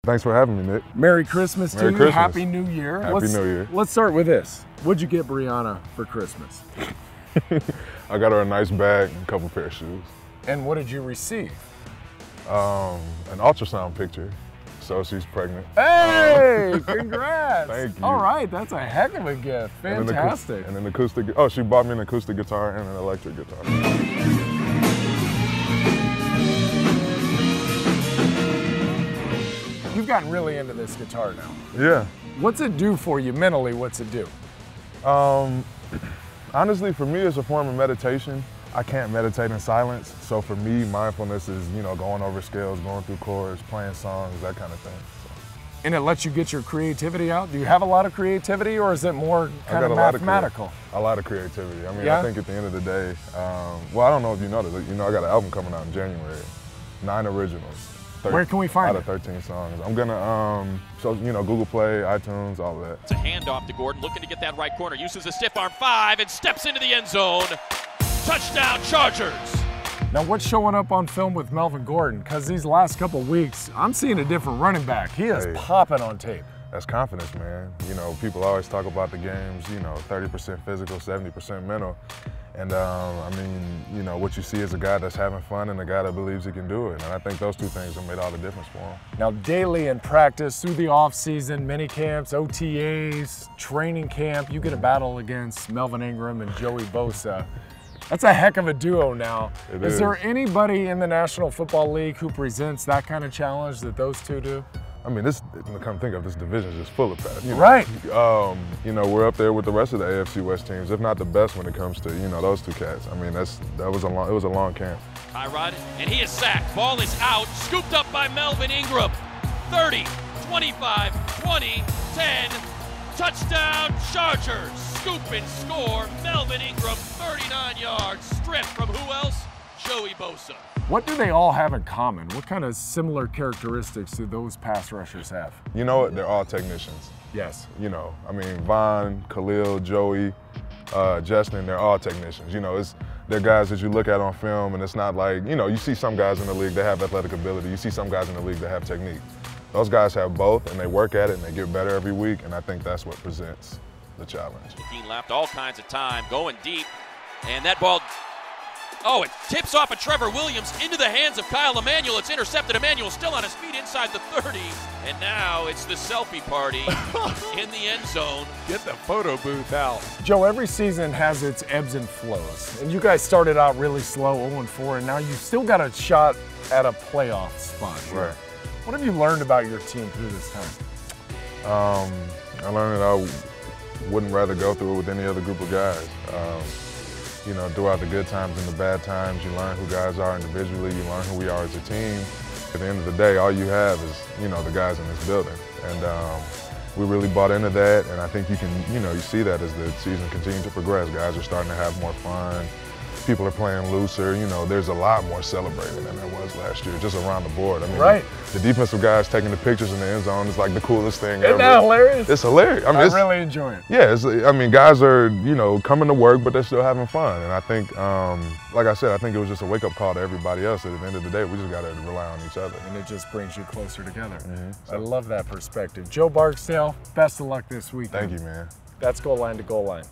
Thanks for having me, Nick. Merry Christmas to you. Christmas. Happy New Year. Happy New Year. Let's start with this. What'd you get Brianna for Christmas? I got her a nice bag and a couple pair of shoes. And what did you receive? An ultrasound picture. So she's pregnant. Hey, congrats. Thank you. All right, that's a heck of a gift. Fantastic. And an acoustic, oh, she bought me an acoustic guitar and an electric guitar. You've gotten really into this guitar now. Yeah. What's it do for you mentally? What's it do? Honestly, for me, it's a form of meditation. I can't meditate in silence. So for me, mindfulness is, going over scales, going through chords, playing songs, that kind of thing. So. And it lets you get your creativity out? Do you have a lot of creativity, or is it more kind of mathematical? A lot of creativity. I mean, yeah? I think at the end of the day, well, I don't know if you know this, I got an album coming out in January, 9 originals. Where can we find it? Out of 13 songs. I'm gonna, Google Play, iTunes, all of that. It's a handoff to Gordon, looking to get that right corner. Uses a stiff arm 5 and steps into the end zone. Touchdown, Chargers. Now, what's showing up on film with Melvin Gordon? Because these last couple weeks, I'm seeing a different running back. He is popping on tape. That's confidence, man. People always talk about the games, 30% physical, 70% mental. And what you see is a guy that's having fun and a guy that believes he can do it. And I think those two things have made all the difference for him. Now, daily in practice, through the off season, mini camps, OTAs, training camp, you get a battle against Melvin Ingram and Joey Bosa. That's a heck of a duo now. Is there anybody in the National Football League who presents that kind of challenge that those two do? I mean, come think of this division is just full of that. Right. We're up there with the rest of the AFC West teams, if not the best when it comes to, those two cats. I mean, it was a long camp. Tyrod, and he is sacked. Ball is out, scooped up by Melvin Ingram. 30, 25, 20, 10. Touchdown, Chargers. Scoop and score. Melvin Ingram, 39 yards. Stripped from who else? Joey Bosa. What do they all have in common? What kind of similar characteristics do those pass rushers have? You know what? They're all technicians. Yes. Von, Khalil, Joey, Justin, they're all technicians. They're guys that you look at on film, and it's not like, you see some guys in the league that have athletic ability. You see some guys in the league that have technique. Those guys have both, and they work at it, and they get better every week, and I think that's what presents the challenge. Dean left all kinds of time, going deep, and that ball, it tips off of Trevor Williams into the hands of Kyle Emanuel. It's intercepted. Emanuel still on his feet inside the 30, and now it's the selfie party in the end zone. Get the photo booth out. Joe, every season has its ebbs and flows, and you guys started out really slow, 0-4, and now you still got a shot at a playoff spot. Right. What have you learned about your team through this time? I learned that I wouldn't rather go through it with any other group of guys. Throughout the good times and the bad times, you learn who guys are individually, you learn who we are as a team. At the end of the day, all you have is, the guys in this building. And we really bought into that, and I think you can, you see that as the season continues to progress. Guys are starting to have more fun. People are playing looser. There's a lot more celebrating than there was last year, just around the board. I mean, the defensive guys taking the pictures in the end zone is like the coolest thing ever. Isn't that hilarious? It's hilarious. I really enjoy it. Yeah, guys are, coming to work, but they're still having fun. And I think, like I said, I think it was just a wake-up call to everybody else. At the end of the day, we just got to rely on each other. And it just brings you closer together. I love that perspective. Joe Barksdale, best of luck this weekend. Thank you, man. That's Goal Line to Goal Line.